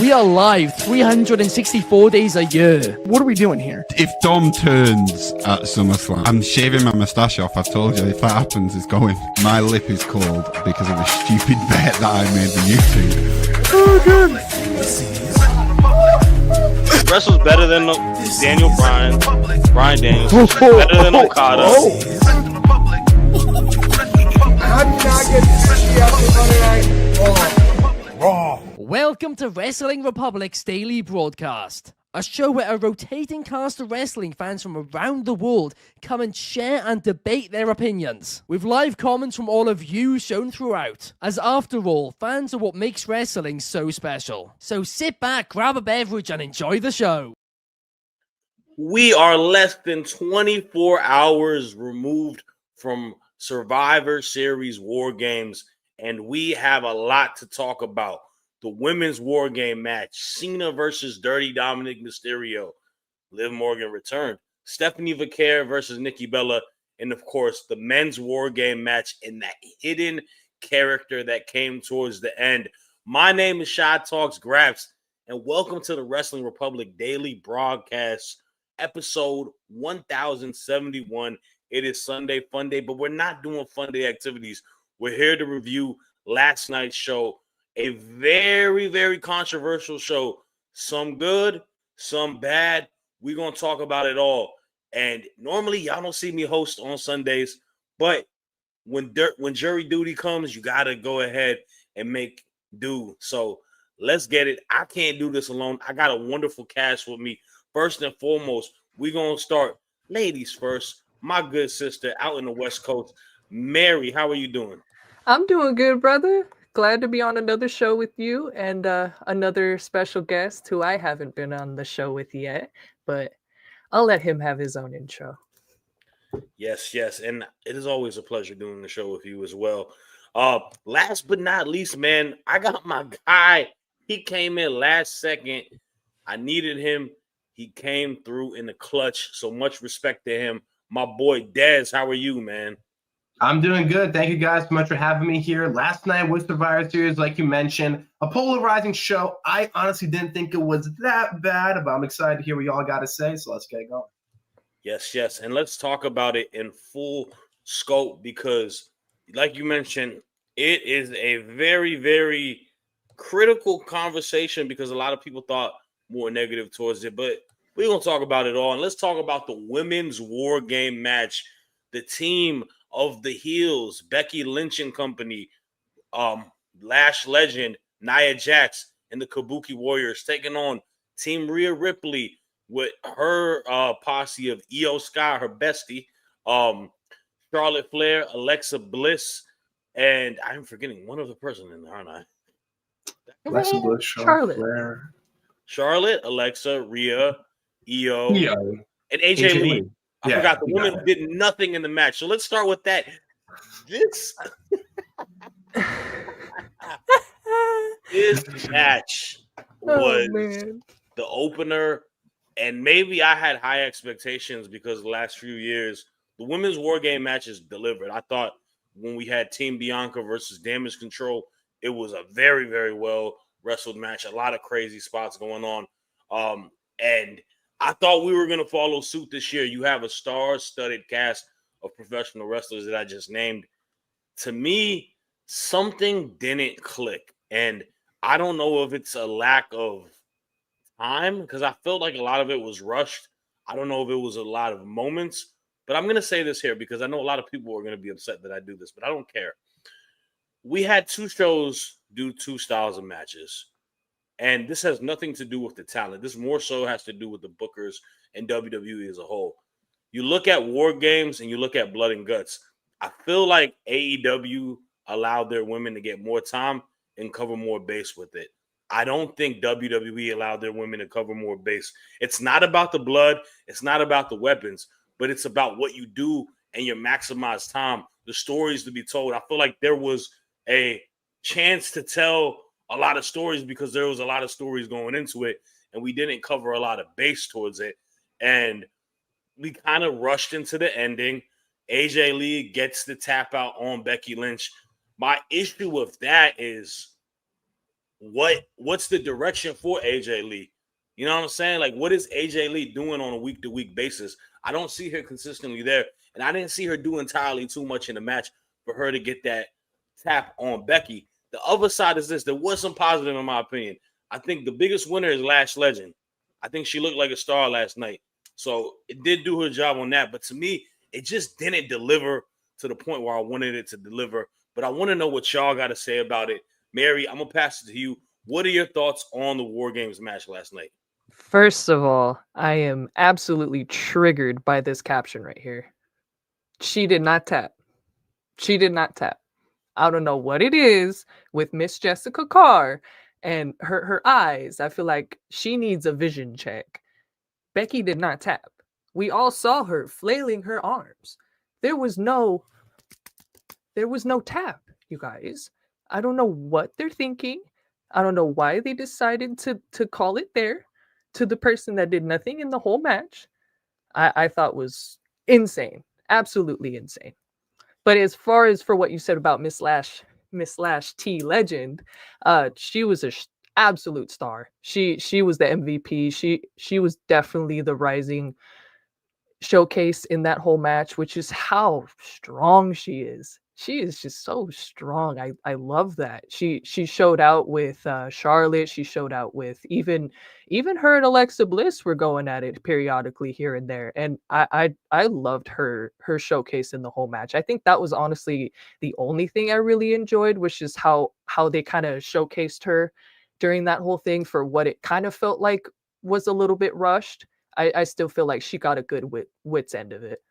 We are live 364 days a year. What are we doing here? If Dom turns at SummerSlam, I'm shaving my moustache off. I've told you, if that happens, it's going. My lip is cold because of a stupid bet that I made the YouTube. Oh, good. Wrestle's better than Daniel Bryan. Bryan Daniels. Better than Okada. How did you not get 50 after Monday Night Raw? Welcome to Wrestling Republic's daily broadcast, a show where a rotating cast of wrestling fans from around the world come and share and debate their opinions, with live comments from all of you shown throughout, as after all, fans are what makes wrestling so special. So sit back, grab a beverage, and enjoy the show. We are less than 24 hours removed from Survivor Series War Games, and we have a lot to talk about. The women's War Game match, Cena versus Dirty Dominic Mysterio. Liv Morgan returned. Stephanie Vaquer versus Nikki Bella. And, of course, the men's War Game match and that hidden character that came towards the end. My name is Shad Tawks Graps, and welcome to the Wrestling Republic Daily Broadcast, episode 1071. It is Sunday Fun Day, but we're not doing Fun Day activities. We're here to review last night's show. A very, very controversial show. Some good, some bad. We're going to talk about it all. And normally, y'all don't see me host on Sundays, but when jury duty comes, you got to go ahead and make do. So let's get it. I can't do this alone. I got a wonderful cast with me. First and foremost, we're going to start ladies first. My good sister out in the West Coast, Mary, how are you doing? I'm doing good, brother. Glad to be on another show with you and another special guest who I haven't been on the show with yet, but I'll let him have his own intro. Yes. And it is always a pleasure doing the show with you as well. Last but not least, man, I got my guy. He came in last second. I needed him. He came through in the clutch. So much respect to him. My boy, Dez, how are you, man? I'm doing good. Thank you guys so much for having me here. Last night was Survivor Series, like you mentioned, a polarizing show. I honestly didn't think it was that bad, but I'm excited to hear what y'all got to say, so let's get going. Yes. And let's talk about it in full scope because, like you mentioned, it is a very, very critical conversation because a lot of people thought more negative towards it, but we're going to talk about it all. And let's talk about the women's War Game match. The team of the heels, Becky Lynch and company, Lash Legend, Nia Jax, and the Kabuki Warriors taking on Team Rhea Ripley with her posse of Io Sky, her bestie, Charlotte Flair, Alexa Bliss, and I'm forgetting one other person in there, aren't I? Alexa Bliss, Charlotte. Flair. Charlotte, Alexa, Rhea, Io, Yeah. and AJ Lee. I forgot the you woman got it. did nothing in the match. So let's start with that. This match was the opener, and maybe I had high expectations because the last few years, the women's War Game matches delivered. I thought when we had Team Bianca versus Damage Control, it was a very, very well wrestled match. A lot of crazy spots going on. And I thought we were going to follow suit this year. You have a star-studded cast of professional wrestlers that I just named. To me, something didn't click. And I don't know if it's a lack of time because I felt like a lot of it was rushed. I don't know if it was a lot of moments. But I'm going to say this here because I know a lot of people are going to be upset that I do this, but I don't care. We had two shows do two styles of matches. And this has nothing to do with the talent. This more so has to do with the bookers and WWE as a whole. You look at War Games and you look at Blood and Guts. I feel like AEW allowed their women to get more time and cover more base with it. I don't think WWE allowed their women to cover more base. It's not about the blood. It's not about the weapons, but it's about what you do and your maximized time, the stories to be told. I feel like there was a chance to tell a lot of stories because there was a lot of stories going into it and we didn't cover a lot of base towards it. And we kind of rushed into the ending. AJ Lee gets the tap out on Becky Lynch. My issue with that is what's the direction for AJ Lee? You know what I'm saying? Like, what is AJ Lee doing on a week-to-week basis? I don't see her consistently there, and I didn't see her do entirely too much in the match for her to get that tap on Becky. The other side is this. There was some positive in my opinion. I think the biggest winner is Lash Legend. I think she looked like a star last night. So it did do her job on that. But to me, it just didn't deliver to the point where I wanted it to deliver. But I want to know what y'all got to say about it. Mary, I'm going to pass it to you. What are your thoughts on the War Games match last night? First of all, I am absolutely triggered by this caption right here. She did not tap. She did not tap. I don't know what it is with Miss Jessica Carr and her eyes. I feel like she needs a vision check. Becky did not tap. We all saw her flailing her arms. There was no tap, you guys. I don't know what they're thinking. I don't know why they decided to call it there to the person that did nothing in the whole match. I thought was insane. Absolutely insane. But as far as for what you said about Miss Lash T Legend, she was a absolute star. She was the MVP. She was definitely the rising showcase in that whole match, which is how strong she is. She is just so strong. I love that. She showed out with Charlotte. She showed out with even her and Alexa Bliss were going at it periodically here and there. And I loved her showcase in the whole match. I think that was honestly the only thing I really enjoyed, which is how they kind of showcased her during that whole thing for what it kind of felt like was a little bit rushed. I still feel like she got a good wit's end of it.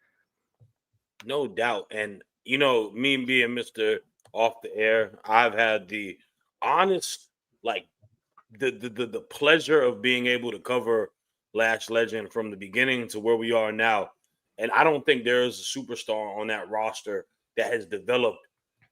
No doubt. And, you know, me being Mr. Off the Air, I've had the honest, like, the pleasure of being able to cover Lash Legend from the beginning to where we are now. And I don't think there is a superstar on that roster that has developed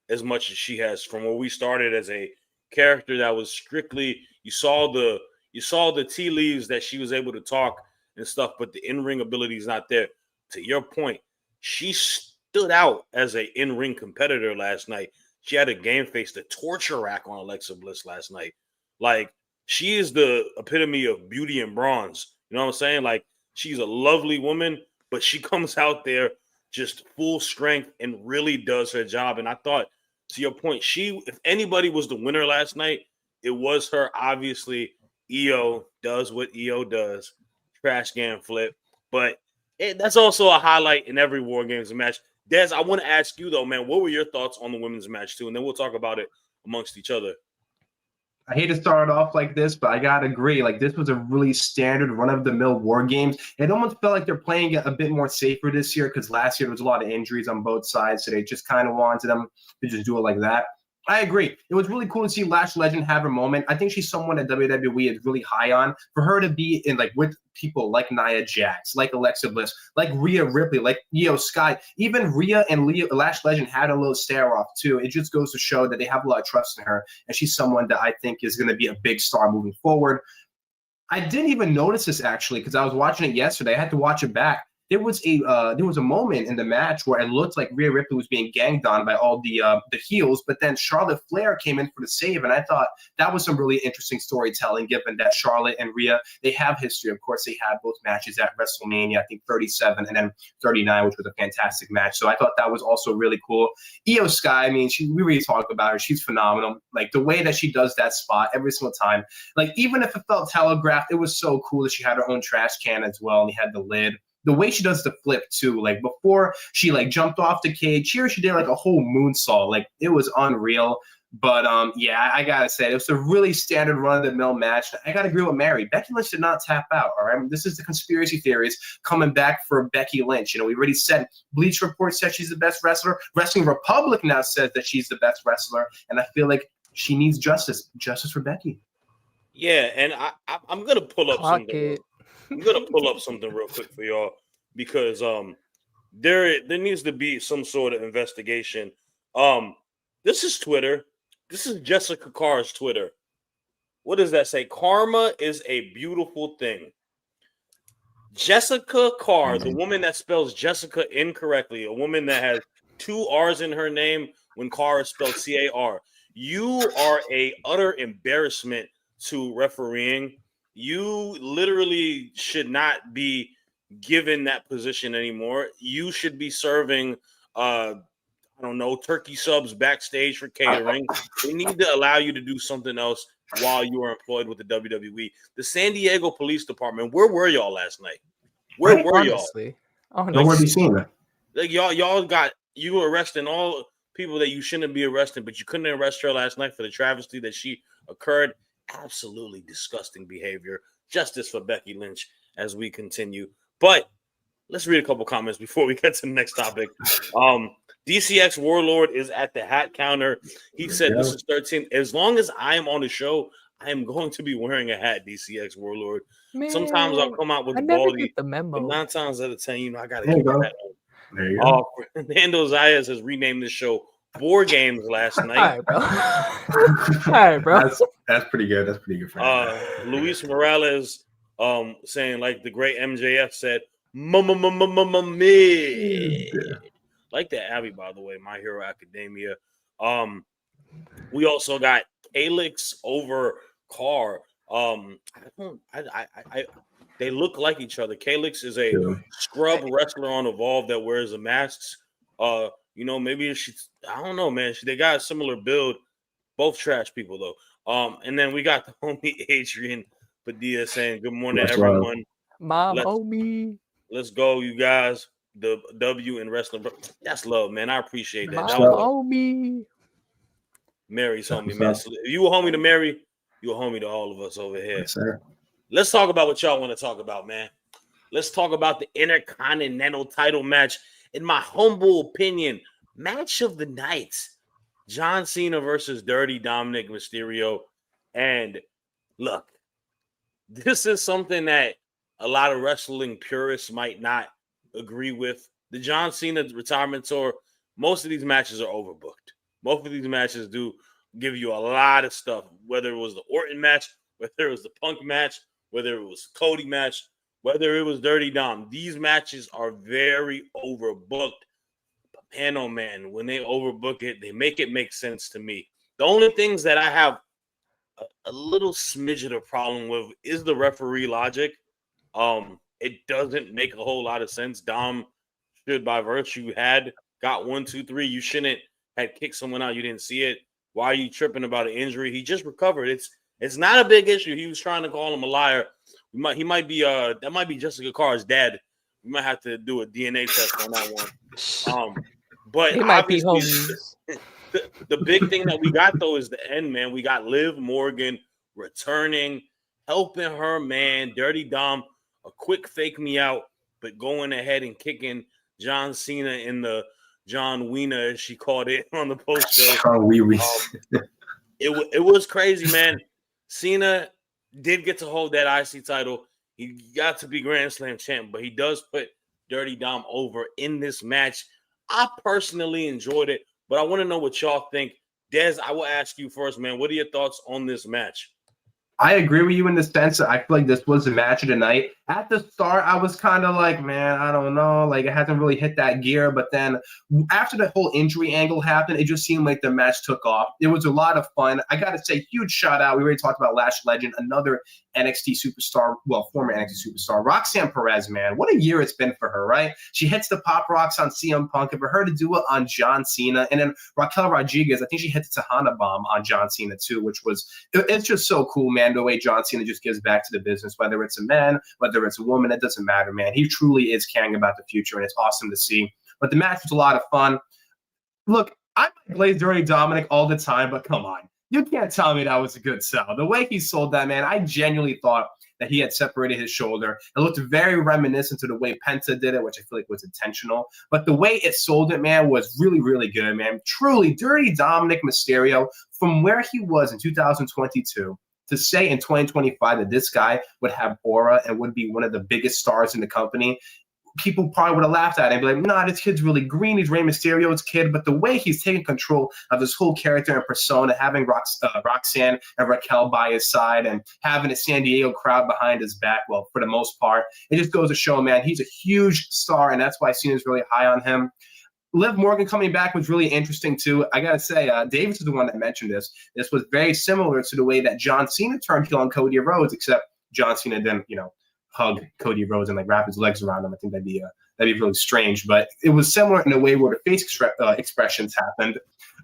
as much as she has from where we started as a character that was strictly, you saw the tea leaves that she was able to talk and stuff, but the in-ring ability is not there. To your point, she stood out as an in-ring competitor last night. She had a game face, the torture rack on Alexa Bliss last night. Like, she is the epitome of beauty and bronze. You know what I'm saying? Like, she's a lovely woman, but she comes out there just full strength and really does her job. And I thought, to your point, if anybody was the winner last night, it was her. Obviously, EO does what EO does. Trash can flip. But that's also a highlight in every War Games match. Des, I want to ask you, though, man, what were your thoughts on the women's match, too? And then we'll talk about it amongst each other. I hate to start off like this, but I gotta agree. Like, this was a really standard run-of-the-mill War Games. It almost felt like they're playing it a bit more safer this year because last year there was a lot of injuries on both sides, so they just kind of wanted them to just do it like that. I agree. It was really cool to see Lash Legend have her moment. I think she's someone that WWE is really high on. For her to be in, like, with people like Nia Jax, like Alexa Bliss, like Rhea Ripley, like Io Sky, even Rhea and Lash Legend had a little stare off too. It just goes to show that they have a lot of trust in her, and she's someone that I think is going to be a big star moving forward. I didn't even notice this actually because I was watching it yesterday. I had to watch it back. There was a moment in the match where it looked like Rhea Ripley was being ganged on by all the heels, but then Charlotte Flair came in for the save, and I thought that was some really interesting storytelling, given that Charlotte and Rhea, they have history. Of course, they had both matches at WrestleMania, I think 37 and then 39, which was a fantastic match. So I thought that was also really cool. Io Sky, I mean, we really talk about her. She's phenomenal. Like, the way that she does that spot every single time, like, even if it felt telegraphed, it was so cool that she had her own trash can as well, and he had the lid. The way she does the flip too, like before she like jumped off the cage, here she did like a whole moonsault. Like, it was unreal. But yeah, I gotta say, it was a really standard run-of-the-mill match. I gotta agree with Mary. Becky Lynch did not tap out. All right, this is the conspiracy theories coming back for Becky Lynch. You know, we already said Bleach Report said she's the best wrestler. Wrestling Republic now says that she's the best wrestler, and I feel like she needs justice for Becky. Yeah, and I'm gonna pull up something. I'm gonna pull up something real quick for y'all because there needs to be some sort of investigation. This is Twitter. This is Jessica Carr's Twitter. What does that say? Karma is a beautiful thing. Jessica Carr, the woman that spells Jessica incorrectly, a woman that has 2 R's in her name when Carr is spelled C-A-R. you are a utter embarrassment to refereeing. You literally should not be given that position anymore. You should be serving I don't know, turkey subs backstage for catering. They need to allow you to do something else while you are employed with the WWE. The San Diego Police Department, where were y'all last night? Where were y'all? Nowhere to be seen. Like you were arresting all people that you shouldn't be arresting, but you couldn't arrest her last night for the travesty that she occurred. Absolutely disgusting behavior. Justice for Becky Lynch as we continue. But let's read a couple comments before we get to the next topic. DCX Warlord is at the hat counter. He said this is 13. As long as I am on the show, I am going to be wearing a hat, DCX Warlord. Man, sometimes I'll come out with the baldy. The memo. But 9 times out of 10, I got to keep that on. There you go. Fernando Zayas has renamed the show Boar Games last night. All right, bro. That's pretty good. That's pretty good. Luis Morales saying, like the great MJF said, me. Like that Abby, by the way, My Hero Academia. We also got Calix over Carr. They look like each other. Calix is a scrub wrestler on Evolve that wears the masks. Maybe I don't know, man. They got a similar build. Both trash people though. And then we got the homie Adrian Padilla saying, "Good morning, everyone." Homie. Let's go, you guys. The W in wrestling. That's love, man. I appreciate that. That was homie. Mary's homie, man. So if you a homie to Mary, you a homie to all of us over here. Yes, sir. Let's talk about what y'all want to talk about, man. Let's talk about the Intercontinental title match. In my humble opinion, match of the night. John Cena versus Dirty Dominic Mysterio. And look, this is something that a lot of wrestling purists might not agree with. The John Cena retirement tour, most of these matches are overbooked. Most of these matches do give you a lot of stuff, whether it was the Orton match, whether it was the Punk match, whether it was Cody match, whether it was Dirty Dom. These matches are very overbooked. But man, oh man, when they overbook it, they make it make sense to me. The only things that I have a little smidget of problem with is the referee logic. It doesn't make a whole lot of sense. Dom should, by virtue, got 1, 2, 3. You shouldn't have kicked someone out. You didn't see it. Why are you tripping about an injury? He just recovered. It's not a big issue. He was trying to call him a liar. He might be that might be Jessica Carr's dad. We might have to do a DNA test on that one. But he might be home. The big thing that we got though is the end, man. We got Liv Morgan returning, helping her man, Dirty Dom. A quick fake me out, but going ahead and kicking John Cena in the John Wiener, as she called it on the post show. It was crazy, man. Cena did get to hold that IC title. He got to be Grand Slam champ, but he does put Dirty Dom over in this match. I personally enjoyed it, but I want to know what y'all think. Des, I will ask you first, man. What are your thoughts on this match? I agree with you in the sense that I feel like this was the match of the night. At the start, I was kind of like, man, I don't know. Like, it hasn't really hit that gear. But then after the whole injury angle happened, it just seemed like the match took off. It was a lot of fun. I got to say, huge shout out. We already talked about Lash Legend, another NXT superstar, well, former NXT superstar, Roxanne Perez, man. What a year it's been for her, right? She hits the pop rocks on CM Punk, and for her to do it on John Cena. And then Raquel Rodriguez, I think she hit the Tahana Bomb on John Cena too, which was, it's just so cool, man, the way John Cena just gives back to the business, whether it's a man, whether it's a woman, it doesn't matter, man. He truly is caring about the future, and it's awesome to see. But the match was a lot of fun. Look, I blaze Dirty Dominic all the time, but come on. You can't tell me that was a good sell. The way he sold that, man, I genuinely thought that he had separated his shoulder. It looked very reminiscent to the way Penta did it, which I feel like was intentional. But the way it sold it, man, was really, really good, man. Truly, Dirty Dominic Mysterio, from where he was in 2022, to say in 2025 that this guy would have aura and would be one of the biggest stars in the company, people probably would have laughed at it and be like, nah, this kid's really green. He's Rey Mysterio's kid. But the way he's taking control of his whole character and persona, having Roxanne and Raquel by his side and having a San Diego crowd behind his back, well, for the most part, it just goes to show, man, he's a huge star, and that's why Cena's really high on him. Liv Morgan coming back was really interesting too. I gotta say, Davis is the one that mentioned this. This was very similar to the way that John Cena turned heel on Cody Rhodes, except John Cena didn't, hug Cody Rhodes and like wrap his legs around him. I think that'd be really strange. But it was similar in a way where the face expressions happened.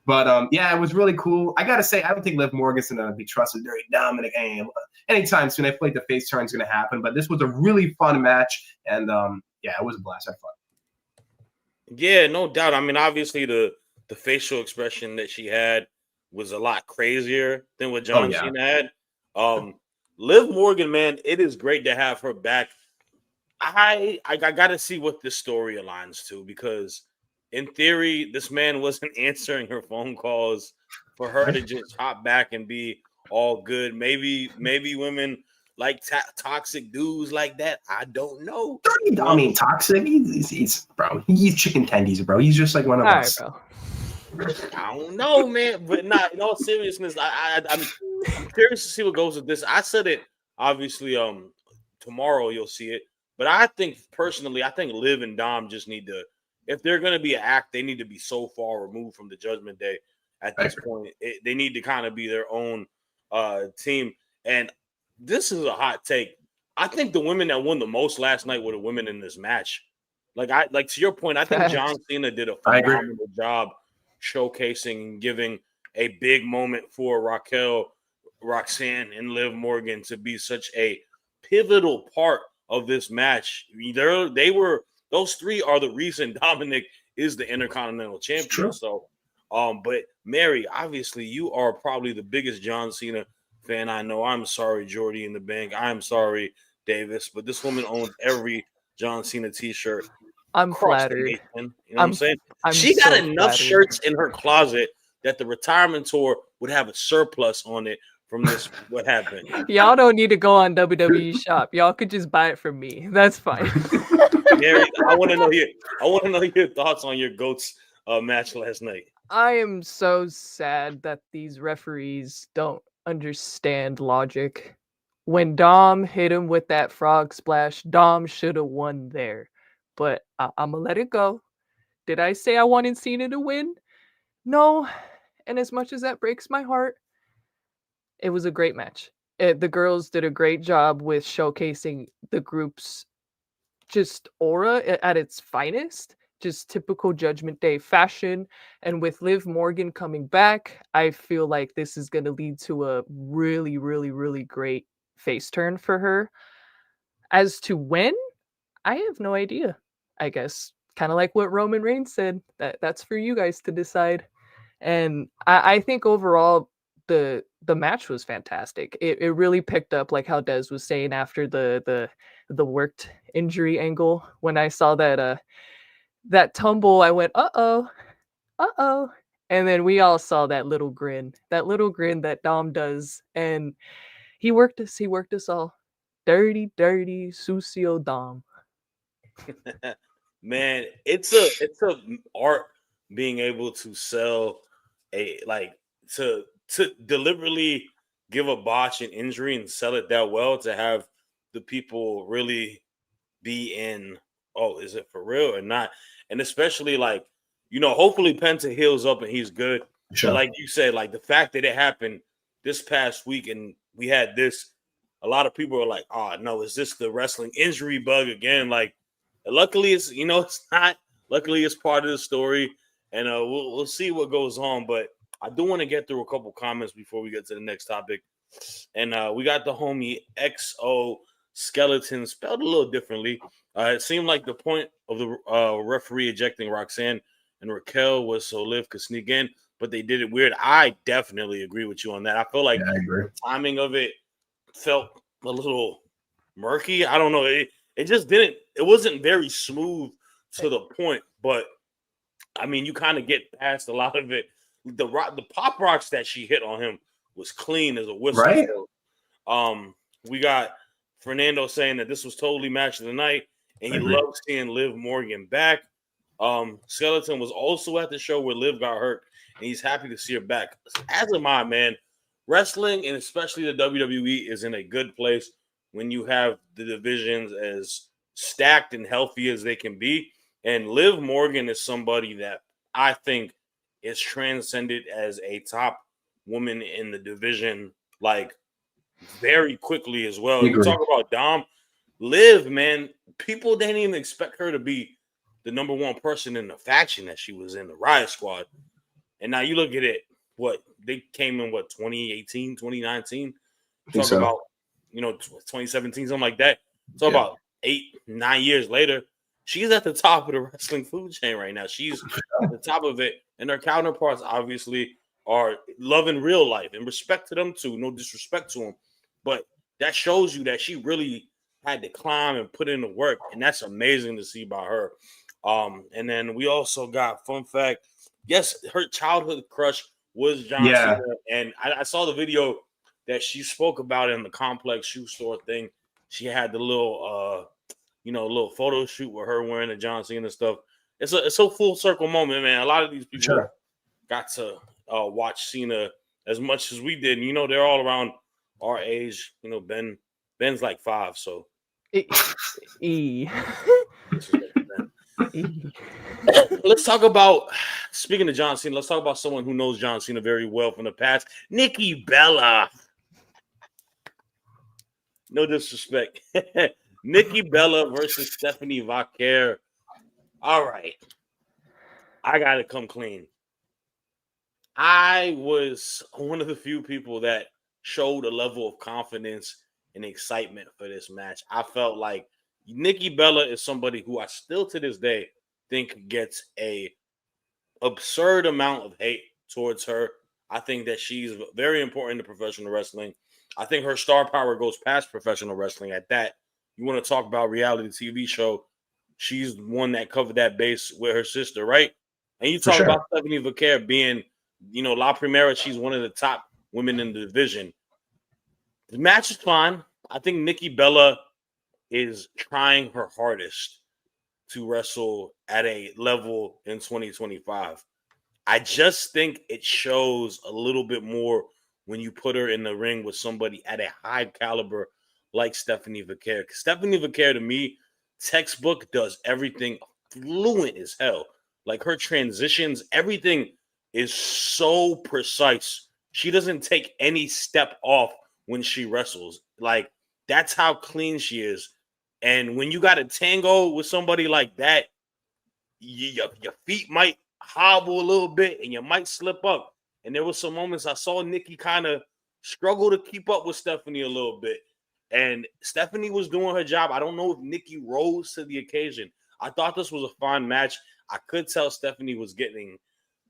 But yeah, it was really cool. I gotta say, I don't think Liv Morgan's gonna be trusted very dominant anytime soon. I feel like the face turn is gonna happen. But this was a really fun match, and yeah, it was a blast. I thought. Yeah, no doubt. I mean, obviously the facial expression that she had was a lot crazier than what John Cena had. Liv Morgan, man, it is great to have her back. I got to see what this story aligns to, because in theory, this man wasn't answering her phone calls for her to just hop back and be all good. Maybe women like toxic dudes like that. I don't know. I mean, toxic. He's chicken tendies, bro. He's just like one of us. Right, bro. I don't know, man. But not in all seriousness, I'm curious to see what goes with this. I said it obviously. Tomorrow you'll see it. But I think personally, Liv and Dom just need to, if they're going to be an act, they need to be so far removed from the Judgment Day at this point. They need to kind of be their own team. And this is a hot take. I think the women that won the most last night were the women in this match. Like to your point, I think John Cena did a phenomenal job showcasing, giving a big moment for Raquel, Roxanne, and Liv Morgan to be such a pivotal part of this match. Those three are the reason Dominic is the Intercontinental Champion. So, but Mary, obviously, you are probably the biggest John Cena fan I know. I'm sorry, Jordy in the bank. I'm sorry, Davis, but this woman owns every John Cena t-shirt. I'm flattered. You know what I'm saying? She so got enough flattered. shirts in her closet that the retirement tour would have a surplus on it from this. What happened? Y'all don't need to go on WWE Shop. Y'all could just buy it from me. That's fine. Gary, I want to know your thoughts on your GOATs match last night. I am so sad that these referees don't understand logic. When Dom hit him with that frog splash, Dom should have won there. But I'm going to let it go. Did I say I wanted Cena to win? No. And as much as that breaks my heart, it was a great match. The girls did a great job with showcasing the group's just aura at its finest. Just typical Judgment Day fashion. And with Liv Morgan coming back, I feel like this is going to lead to a really, really, really great face turn for her. As to when, I have no idea. I guess kind of like what Roman Reigns said, that's for you guys to decide. And I think overall the match was fantastic. It really picked up, like how Des was saying after the worked injury angle. When I saw that tumble, I went, uh-oh. And then we all saw that little grin that Dom does. And he worked us all. Dirty, sucio Dom. Man, it's a art being able to sell to deliberately give a botch and injury and sell it that well, to have the people really be in, oh, is it for real or not? And especially hopefully Penta heals up and he's good. Sure. But like you said, like the fact that it happened this past week and we had this, a lot of people are like, oh no, is this the wrestling injury bug again? Like, luckily it's not. Luckily it's part of the story, and we'll see what goes on. But I do want to get through a couple comments before we get to the next topic. And we got the homie XO Skeleton, spelled a little differently. It seemed like the point of the referee ejecting Roxanne and Raquel was so Liv could sneak in, but they did it weird. I definitely agree with you on that. I feel like the timing of it felt a little murky. I don't know. It just didn't. It wasn't very smooth to the point. But I mean, you kind of get past a lot of it. The pop rocks that she hit on him was clean as a whistle. Right. We got Fernando saying that this was totally match of the night, and he loved seeing Liv Morgan back. Skeleton was also at the show where Liv got hurt, and he's happy to see her back. As am I, man. Wrestling, and especially the WWE, is in a good place when you have the divisions as stacked and healthy as they can be. And Liv Morgan is somebody that I think is transcended as a top woman in the division, like very quickly as well. You talk about Dom, Liv, man. People didn't even expect her to be the number one person in the faction that she was in, the Riot Squad. And now you look at it, what they came in, 2018, 2019? Talk about, 2017, something like that. Talk about 8-9 years later. She's at the top of the wrestling food chain right now. She's at the top of it. And her counterparts obviously are loving real life, and respect to them too. No disrespect to them. But that shows you that she really had to climb and put in the work. And that's amazing to see by her. And then we also got, fun fact, yes, her childhood crush was John Cena. And I saw the video that she spoke about in the Complex shoe store thing. She had the little little photo shoot with her wearing the John Cena stuff. It's a full circle moment, man. A lot of these people got to watch Cena as much as we did. And, they're all around our age. Ben's like 5, so. Let's talk about, speaking of John Cena, let's talk about someone who knows John Cena very well from the past. Nikki Bella. No disrespect. Nikki Bella versus Stephanie Vaquer. All right. I got to come clean. I was one of the few people that showed a level of confidence and excitement for this match. I felt like Nikki Bella is somebody who I still to this day think gets a absurd amount of hate towards her. I think that she's very important to professional wrestling. I think her star power goes past professional wrestling at that. You want to talk about reality TV show, she's the one that covered that base with her sister, right? And you talk about Stephanie Vaquer being, La Primera, she's one of the top women in the division. The match is fine. I think Nikki Bella is trying her hardest to wrestle at a level in 2025. I just think it shows a little bit more when you put her in the ring with somebody at a high caliber like Stephanie Vaquer. Because Stephanie Vaquer, to me, textbook, does everything fluent as hell. Like her transitions, everything is so precise. She doesn't take any step off when she wrestles. Like, that's how clean she is. And when you got a tango with somebody like that, your feet might hobble a little bit and you might slip up. And there was some moments I saw Nikki kind of struggle to keep up with Stephanie a little bit. And Stephanie was doing her job. I don't know if Nikki rose to the occasion. I thought this was a fun match. I could tell Stephanie was getting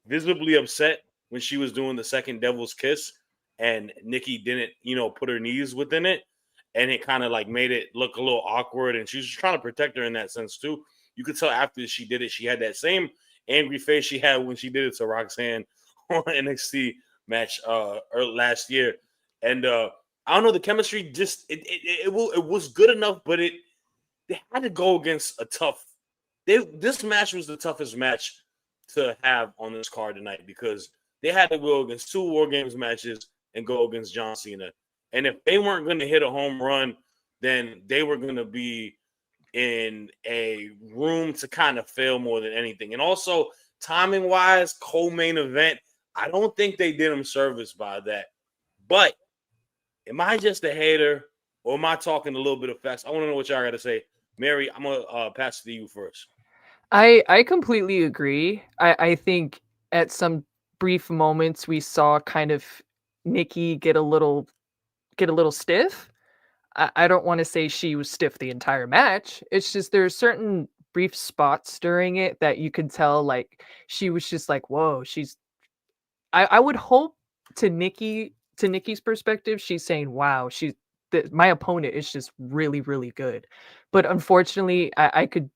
visibly upset when she was doing the second Devil's Kiss and Nikki didn't, put her knees within it. And it kind of like made it look a little awkward. And she was trying to protect her in that sense too. You could tell after she did it, she had that same angry face she had when she did it to Roxanne on NXT match last year. And I don't know, the chemistry just it was good enough, but they had to go against a tough. This match was the toughest match to have on this card tonight because they had to go against 2 War Games matches and go against John Cena. And if they weren't going to hit a home run, then they were going to be in a room to kind of fail more than anything. And also, timing-wise, co-main event, I don't think they did them service by that. But am I just a hater or am I talking a little bit of facts? I want to know what y'all got to say. Mary, I'm going to pass it to you first. I completely agree. I think at some brief moments we saw kind of Nikki get a little stiff. I don't want to say she was stiff the entire match. It's just there are certain brief spots during it that you could tell like she was just like, whoa, I would hope to Nikki's perspective, she's saying, wow, my opponent is just really, really good. But unfortunately, I could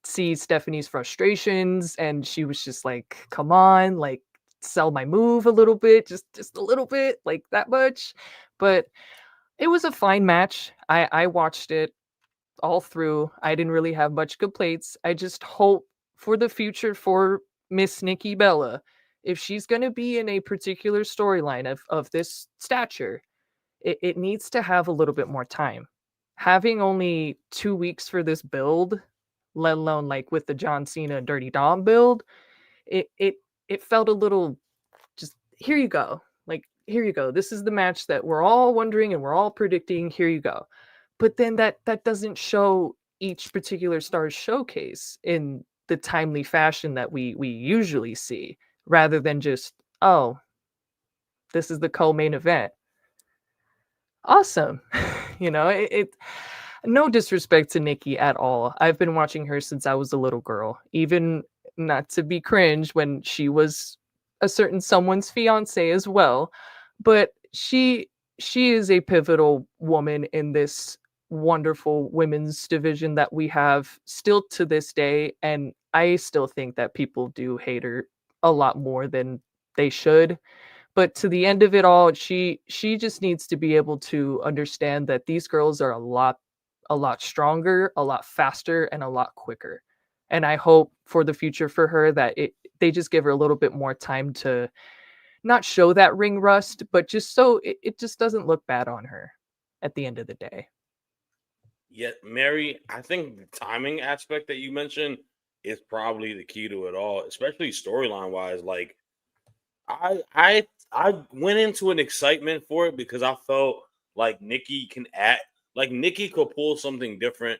see Stephanie's frustrations and she was just like, come on, like sell my move a little bit, just a little bit, like that much. But it was a fine match. I watched it all through. I didn't really have much complaints. I just hope for the future for Miss Nikki Bella, if she's going to be in a particular storyline of this stature, it needs to have a little bit more time. Having only 2 weeks for this build, let alone like with the John Cena and Dirty Dom build, it felt a little just, here you go. Like, here you go. This is the match that we're all wondering and we're all predicting. Here you go. But then that doesn't show each particular star's showcase in the timely fashion that we usually see, rather than just, oh, this is the co-main event. Awesome. No disrespect to Nikki at all. I've been watching her since I was a little girl, even not to be cringe when she was a certain someone's fiance as well. But she is a pivotal woman in this wonderful women's division that we have still to this day. And I still think that people do hate her a lot more than they should. But to the end of it all, she just needs to be able to understand that these girls are a lot stronger, a lot faster, and a lot quicker. And I hope for the future for her that they just give her a little bit more time to not show that ring rust, but just so it just doesn't look bad on her at the end of the day. Yeah, Mary, I think the timing aspect that you mentioned is probably the key to it all, especially storyline wise. Like, I went into an excitement for it because I felt like Nikki could pull something different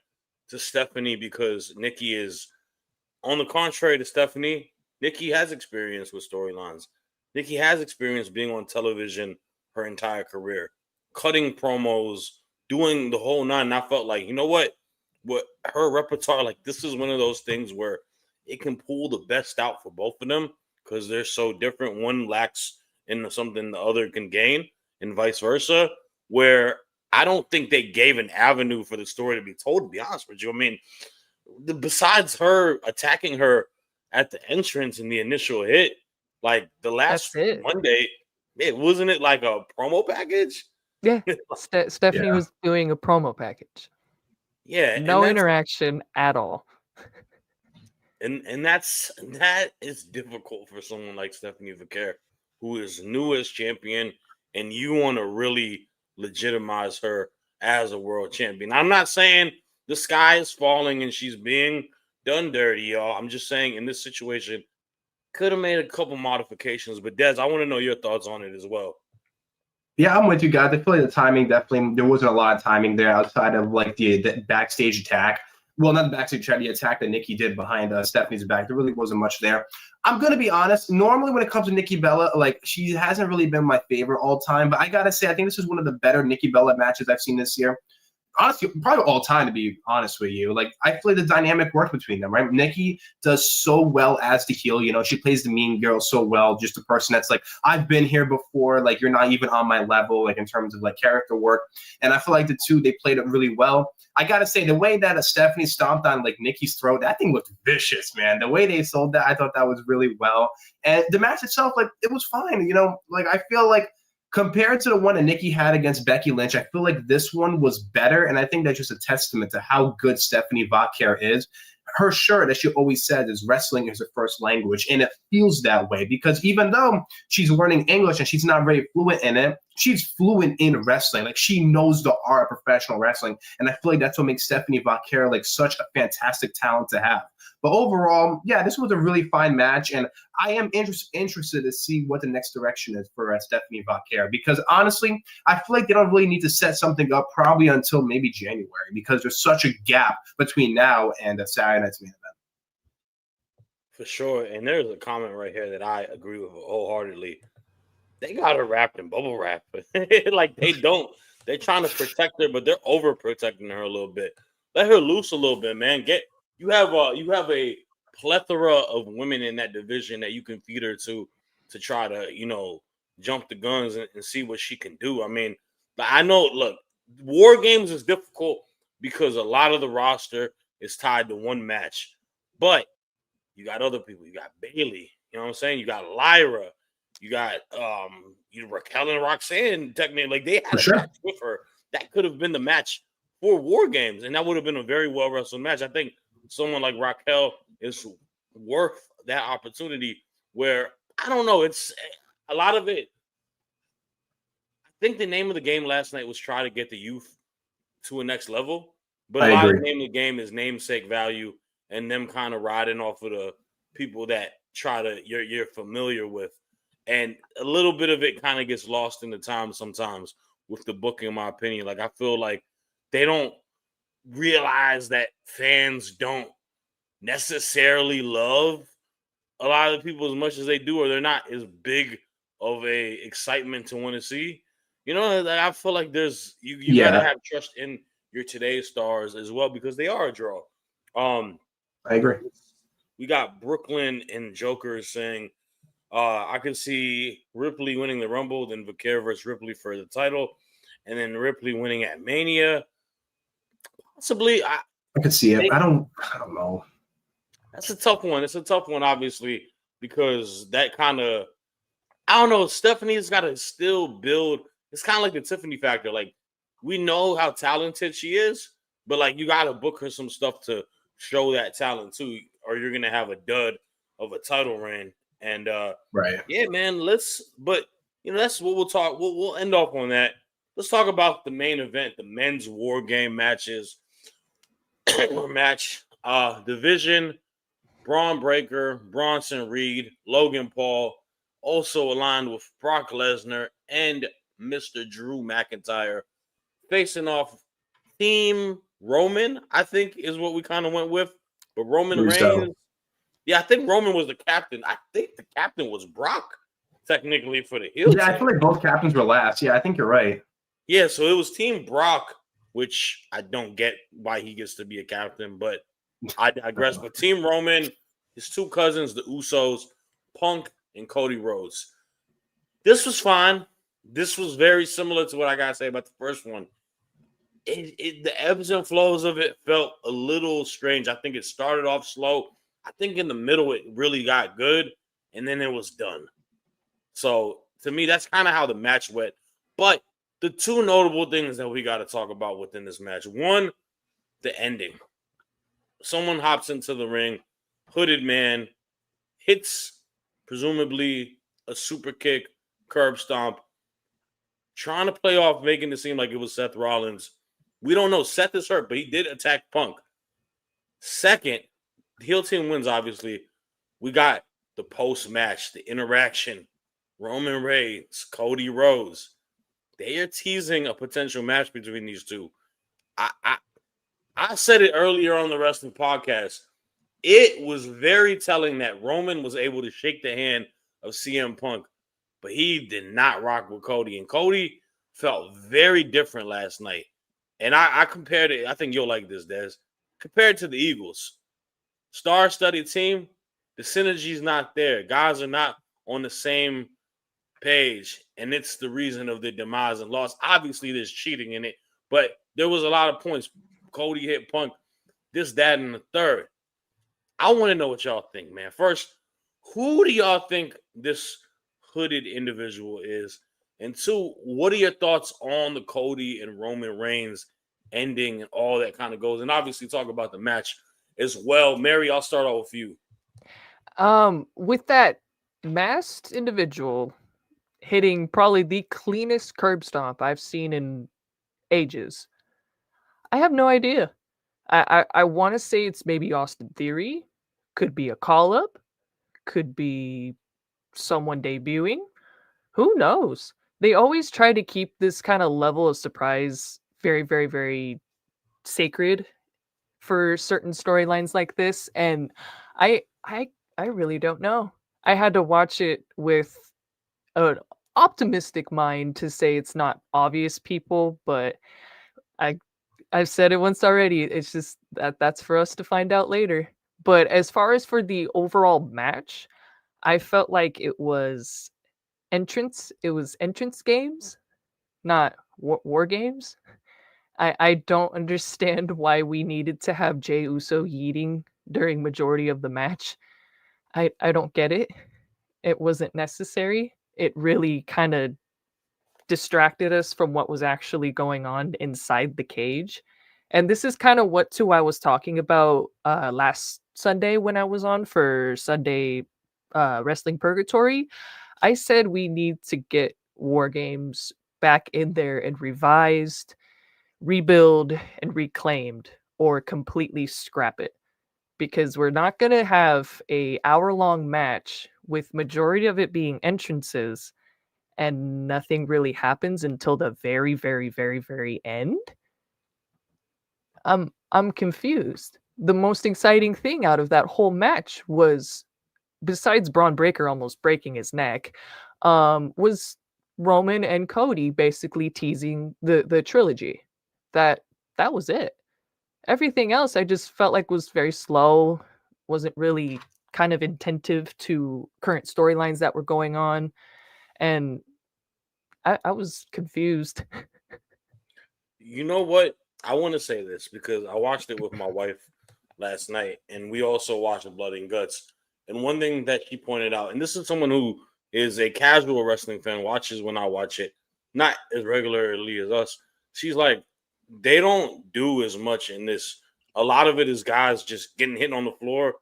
to Stephanie, because Nikki is, on the contrary to Stephanie, Nikki has experience with storylines. Nikki has experience being on television her entire career, cutting promos, doing the whole nine. And I felt like, you know what her repertoire, like, this is one of those things where it can pull the best out for both of them because they're so different. One lacks in something the other can gain, and vice versa, where I don't think they gave an avenue for the story to be told, to be honest with you. I mean, besides her attacking her at the entrance in the initial hit, like the last Monday, wasn't it like a promo package? Yeah, Stephanie was doing a promo package. Yeah, no interaction at all. And that is difficult for someone like Stephanie Vaquer, who is new as champion, and you want to really legitimize her as a world champion. I'm not saying the sky is falling and she's being done dirty, y'all. I'm just saying in this situation, could have made a couple modifications. But Des, I want to know your thoughts on it as well. Yeah, I'm with you guys. I feel like the timing, definitely, there wasn't a lot of timing there outside of like the backstage attack. Well, not the backstage attack, the attack that Nikki did behind Stephanie's back. There really wasn't much there. I'm going to be honest. Normally when it comes to Nikki Bella, like, she hasn't really been my favorite all time. But I got to say, I think this is one of the better Nikki Bella matches I've seen this year. Honestly, probably all time, to be honest with you. Like, I feel like the dynamic works between them, right? Nikki does so well as the heel. You know, she plays the mean girl so well. Just a person that's like, I've been here before. Like, you're not even on my level, like, in terms of like character work. And I feel like the two, they played it really well. I gotta say, the way that Stephanie stomped on like Nikki's throat, that thing looked vicious, man. The way they sold that, I thought that was really well. And the match itself, like, it was fine. You know, like, I feel like, compared to the one that Nikki had against Becky Lynch, I feel like this one was better, and I think that's just a testament to how good Stephanie Vaquer is. Her shirt, as she always says, is wrestling is her first language, and it feels that way because even though she's learning English and she's not very fluent in it, she's fluent in wrestling. Like, she knows the art of professional wrestling, and I feel like that's what makes Stephanie Vaquer like such a fantastic talent to have. But overall, yeah, this was a really fine match, and I am interested to see what the next direction is for Stephanie Vaquer, because honestly, I feel like they don't really need to set something up probably until maybe January, because there's such a gap between now and Saturday night's main event. For sure, and there's a comment right here that I agree with wholeheartedly. They got her wrapped in bubble wrap. Like, they don't. They're trying to protect her, but they're overprotecting her a little bit. Let her loose a little bit, man. You have a plethora of women in that division that you can feed her to try to, you know, jump the guns and see what she can do. I mean, I know, look, War Games is difficult because a lot of the roster is tied to one match. But you got other people. You got Bailey. You know what I'm saying? You got Lyra. You got Raquel and Roxanne. Technically, like, they had a match with her. That could have been the match for War Games, and that would have been a very well wrestled match. I think someone like Raquel is worth that opportunity. Where, I don't know, it's a lot of it. I think the name of the game last night was try to get the youth to a next level, but a lot of the name of the game is namesake value and them kind of riding off of the people that you're familiar with, and a little bit of it kind of gets lost in the time sometimes with the booking, in my opinion. Like I feel like they don't realize that fans don't necessarily love a lot of the people as much as they do, or they're not as big of a excitement to want to see. You know, like I feel like there's you got to have trust in your today's stars as well because they are a draw. I agree. We got Brooklyn and Joker saying, I can see Ripley winning the Rumble, then Vaquer versus Ripley for the title, and then Ripley winning at Mania. Possibly, I could see it. I don't know. That's a tough one. It's a tough one, obviously, because that kind of, I don't know. Stephanie's got to still build. It's kind of like the Tiffany factor. Like, we know how talented she is, but like, you got to book her some stuff to show that talent too, or you're gonna have a dud of a title reign. And right, yeah, man. But you know, that's what we'll talk. We'll end off on that. Let's talk about the main event, the men's War Game matches. Division. Braun Breaker, Bronson Reed, Logan Paul, also aligned with Brock Lesnar and Mr. Drew McIntyre, facing off Team Roman, I think is what we kind of went with. But Roman Reigns, yeah, I think Roman was the captain. I think the captain was Brock, technically, for the heel team. I feel like both captains were last. Yeah, I think you're right. Yeah, so it was Team Brock, which I don't get why he gets to be a captain, but I digress. But Team Roman, his two cousins, the Usos, Punk and Cody Rhodes. This was fine. This was very similar to what I got to say about the first one. The ebbs and flows of it felt a little strange. I think it started off slow. I think in the middle it really got good, and then it was done. So to me, that's kind of how the match went. But the two notable things that we got to talk about within this match. One, the ending. Someone hops into the ring, hooded man, hits presumably a super kick, curb stomp, trying to play off, making it seem like it was Seth Rollins. We don't know. Seth is hurt, but he did attack Punk. Second, the heel team wins, obviously. We got the post-match, the interaction. Roman Reigns, Cody Rhodes. They are teasing a potential match between these two. I said it earlier on the wrestling podcast. It was very telling that Roman was able to shake the hand of CM Punk, but he did not rock with Cody. And Cody felt very different last night. And I compared it. I think you'll like this, Des. Compared to the Eagles. Star-studded team, the synergy's not there. Guys are not on the same page, and it's the reason of the demise and loss. Obviously, there's cheating in it, but there was a lot of points. Cody hit Punk, this, that, and the third. I want to know what y'all think, man. First, who do y'all think this hooded individual is? And two, what are your thoughts on the Cody and Roman Reigns ending and all that kind of goes? And obviously talk about the match as well. Mary, I'll start off with you. With that masked individual hitting probably the cleanest curb stomp I've seen in ages, I have no idea. I want to say it's maybe Austin Theory. Could be a call-up. Could be someone debuting. Who knows? They always try to keep this kind of level of surprise very, very, very sacred for certain storylines like this. And I really don't know. I had to watch it with an optimistic mind to say it's not obvious people, but I've said it once already. It's just that's for us to find out later. But as far as for the overall match, I felt like it was entrance games, not war games. I don't understand why we needed to have Jey Uso yeeting during majority of the match. I don't get it. It wasn't necessary. It really kind of distracted us from what was actually going on inside the cage. And this is kind of what too I was talking about last Sunday when I was on for Sunday Wrestling Purgatory. I said we need to get War Games back in there and revised, rebuild, and reclaimed, or completely scrap it. because we're not going to have a hour-long match with majority of it being entrances and nothing really happens until the very, very, very, very end. I'm confused. The most exciting thing out of that whole match was, besides Braun Breaker almost breaking his neck, was Roman and Cody basically teasing the trilogy. That was it. Everything else I just felt like was very slow, wasn't really kind of attentive to current storylines that were going on, and I was confused. You know what? I want to say this because I watched it with my wife last night, and we also watched Blood and Guts. And one thing that she pointed out, and this is someone who is a casual wrestling fan, watches when I watch it, not as regularly as us. She's like, they don't do as much in this. A lot of it is guys just getting hit on the floor,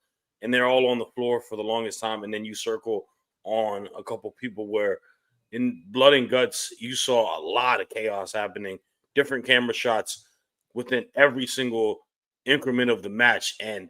and they're all on the floor for the longest time, and then you circle on a couple people where in Blood and Guts, you saw a lot of chaos happening, different camera shots within every single increment of the match. And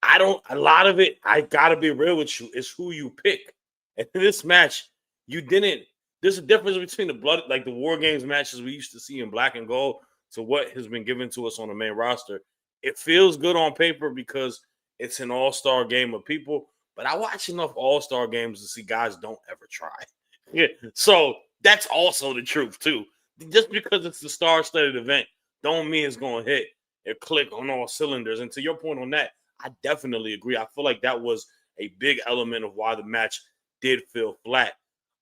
a lot of it, I gotta be real with you, is who you pick. And in this match, there's a difference between the War Games matches we used to see in Black and Gold to what has been given to us on the main roster. It feels good on paper because it's an all-star game of people, but I watch enough all-star games to see guys don't ever try. Yeah, so that's also the truth too. Just because it's the star-studded event, don't mean it's going to hit and click on all cylinders. And to your point on that, I definitely agree. I feel like that was a big element of why the match did feel flat.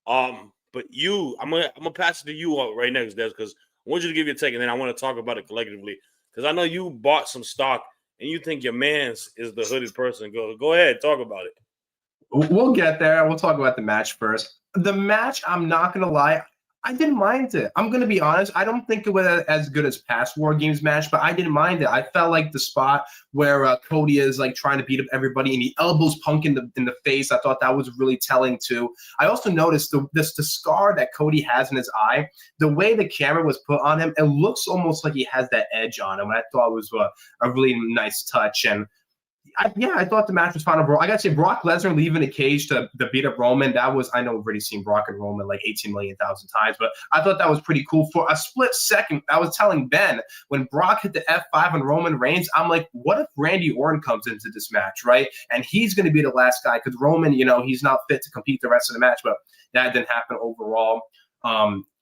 But I'm gonna pass it to you right next, Des, because I want you to give your take, and then I want to talk about it collectively. Because I know you bought some stock, and you think your man's is the hooded person. Go ahead, talk about it. We'll get there. We'll talk about the match first. The match, I'm not going to lie, I didn't mind it. I'm going to be honest. I don't think it was as good as past War Games match, but I didn't mind it. I felt like the spot where Cody is like trying to beat up everybody and he elbows Punk in the face. I thought that was really telling too. I also noticed the scar that Cody has in his eye. The way the camera was put on him, it looks almost like he has that edge on him. And I thought it was a really nice touch. And I thought the match was fine overall. I got to say, Brock Lesnar leaving the cage to beat up Roman, I know we've already seen Brock and Roman like 18 million thousand times, but I thought that was pretty cool. For a split second, I was telling Ben, when Brock hit the F5 on Roman Reigns, I'm like, what if Randy Orton comes into this match, right? And he's going to be the last guy because Roman, he's not fit to compete the rest of the match, but that didn't happen overall.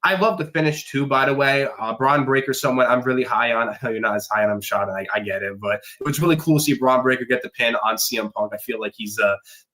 I love the finish too, by the way. Braun Breaker, someone I'm really high on. I know you're not as high on him, Shad. I get it, but it was really cool to see Braun Breaker get the pin on CM Punk. I feel like he's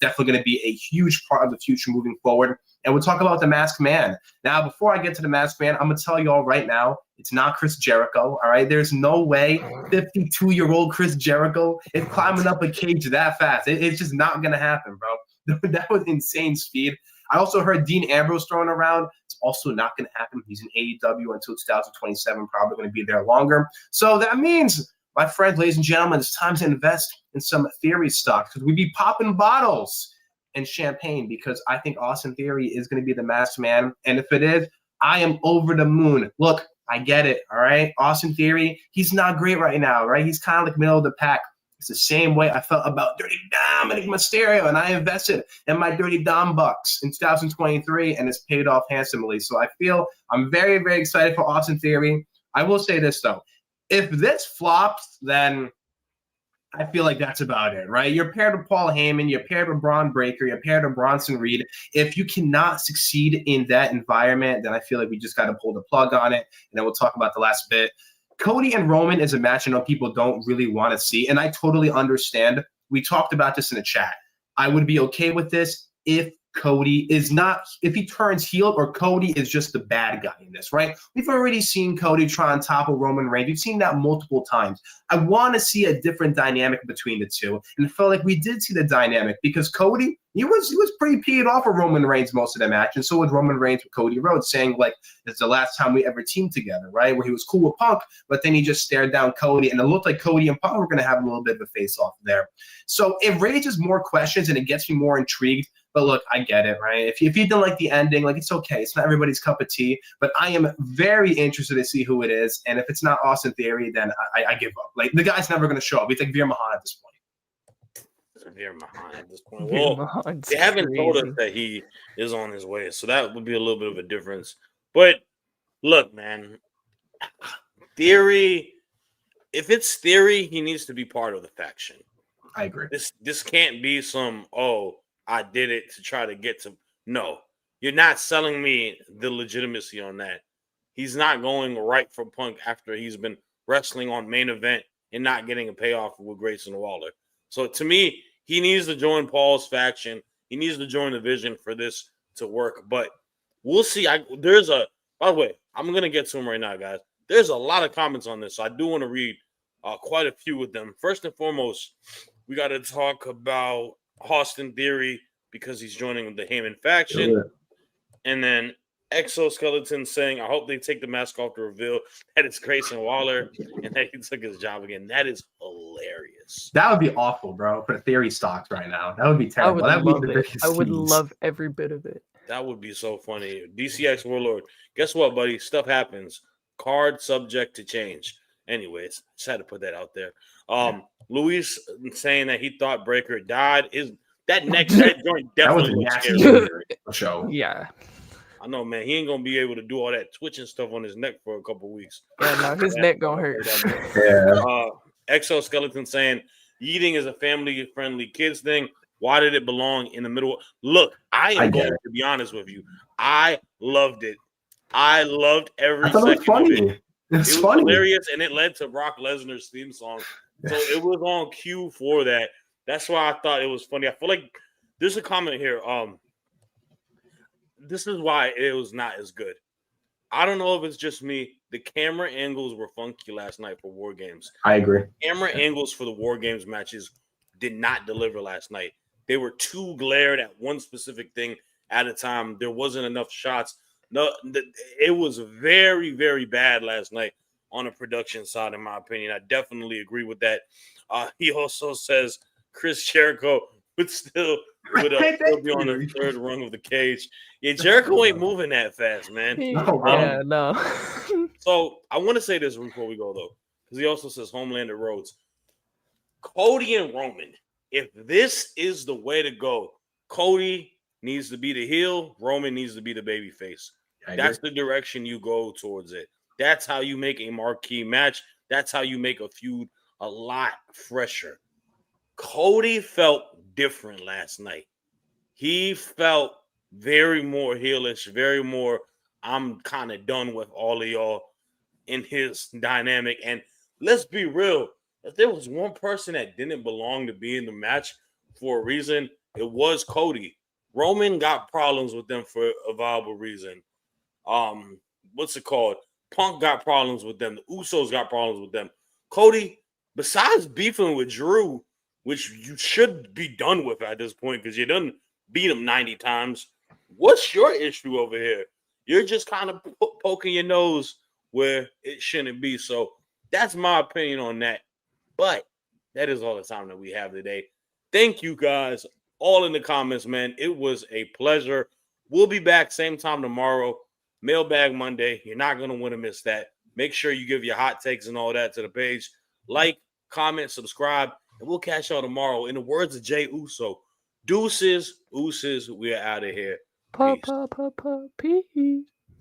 definitely going to be a huge part of the future moving forward. And we'll talk about the Masked Man. Now, before I get to the Masked Man, I'm going to tell you all right now, it's not Chris Jericho, all right? There's no way 52-year-old Chris Jericho is climbing up a cage that fast. It's just not going to happen, bro. That was insane speed. I also heard Dean Ambrose thrown around. It's also not going to happen. He's in AEW until 2027, probably going to be there longer. So that means, my friends, ladies and gentlemen, it's time to invest in some Theory stock because we'd be popping bottles and champagne because I think Austin Theory is going to be the Masked Man. And if it is, I am over the moon. Look, I get it, all right? Austin Theory, he's not great right now, right? He's kind of like middle of the pack. It's the same way I felt about Dirty Dominic Mysterio, and I invested in my Dirty Dom bucks in 2023, and it's paid off handsomely. So I feel I'm very, very excited for Austin Theory. I will say this, though. If this flops, then I feel like that's about it, right? You're paired with Paul Heyman, you're paired with Braun Breaker, you're paired with Bronson Reed. If you cannot succeed in that environment, then I feel like we just got to pull the plug on it, and then we'll talk about the last bit. Cody and Roman is a match I know people don't really want to see, and I totally understand. We talked about this in the chat. I would be okay with this if Cody is not, if he turns heel or Cody is just the bad guy in this, right? We've already seen Cody try on top of Roman Reigns. We've seen that multiple times. I want to see a different dynamic between the two, and it felt like we did see the dynamic because Cody, he was pretty peed off of Roman Reigns most of the match, and so was Roman Reigns with Cody Rhodes, saying like it's the last time we ever teamed together, right? Where he was cool with Punk, but then he just stared down Cody, and it looked like Cody and Punk were going to have a little bit of a face-off there. So it raises more questions, and it gets me more intrigued. But look, I get it, right? If you didn't like the ending, like it's okay. It's not everybody's cup of tea. But I am very interested to see who it is. And if it's not Austin Theory, then I give up. Like the guy's never going to show up. He's like Veer Mahan at this point. Veer Mahan at this point. Veer Well, Mahan's they haven't told us crazy. that he is on his way, so that would be a little bit of a difference. But look, man, Theory. If it's Theory, he needs to be part of the faction. I agree. This can't be some, oh, I did it to try to get to. No, you're not selling me the legitimacy on that. He's not going right for Punk after he's been wrestling on main event and not getting a payoff with Grayson Waller. So to me, he needs to join Paul's faction. He needs to join the Vision for this to work. But we'll see. By the way, I'm going to get to him right now, guys. There's a lot of comments on this, so I do want to read quite a few of them. First and foremost, we got to talk about Austin Theory because he's joining the Heyman faction. Sure. And then Exoskeleton saying, I hope they take the mask off to reveal that it's Grayson Waller and that he took his job again. That is hilarious. That would be awful, bro, for Theory stocks right now. That would be terrible. I would love be the it. biggest I would tease. love every bit of it. That would be so funny. DCX Warlord. Guess what, buddy? Stuff happens. Card subject to change. Anyways, just had to put that out there. Luis saying that he thought Breaker died. That joint definitely looks nasty scary. show. Yeah. I know, man. He ain't gonna be able to do all that twitching stuff on his neck for a couple weeks. Yeah, no, his neck gonna hurt. Yeah. Exoskeleton saying eating is a family-friendly kids thing. Why did it belong in the middle? Look, I am going to be honest with you. I loved it. I loved every second of it. It was hilarious, and it led to Brock Lesnar's theme song. So it was on cue for that. That's why I thought it was funny. I feel like there's a comment here. This is why it was not as good. I don't know if it's just me. The camera angles were funky last night for War Games. I agree. Camera angles for the War Games matches did not deliver last night. They were too glared at one specific thing at a time. There wasn't enough shots. No, it was very, very bad last night on the production side, in my opinion. I definitely agree with that. He also says Chris Jericho would still be on the third rung of the cage. Yeah, Jericho ain't moving that fast, man. No. So I want to say this before we go, though, because he also says Homelander Rhodes. Cody and Roman, if this is the way to go, Cody needs to be the heel, Roman needs to be the baby face. That's the direction you go towards it. That's how you make a marquee match. That's how you make a feud a lot fresher. Cody felt different last night. He felt very more heelish, very more, I'm kind of done with all of y'all in his dynamic. And let's be real, if there was one person that didn't belong to be in the match for a reason, it was Cody. Roman got problems with them for a viable reason. What's it called? Punk got problems with them. The Usos got problems with them. Cody, besides beefing with Drew, which you should be done with at this point because you done beat him 90 times, what's your issue over here? You're just kind of poking your nose where it shouldn't be. So that's my opinion on that. But that is all the time that we have today. Thank you guys all in the comments, man. It was a pleasure. We'll be back same time tomorrow. Mailbag Monday. You're not going to want to miss that. Make sure you give your hot takes and all that to the page. Like, comment, subscribe, and we'll catch y'all tomorrow. In the words of Jay Uso, deuces, we are out of here. Peace.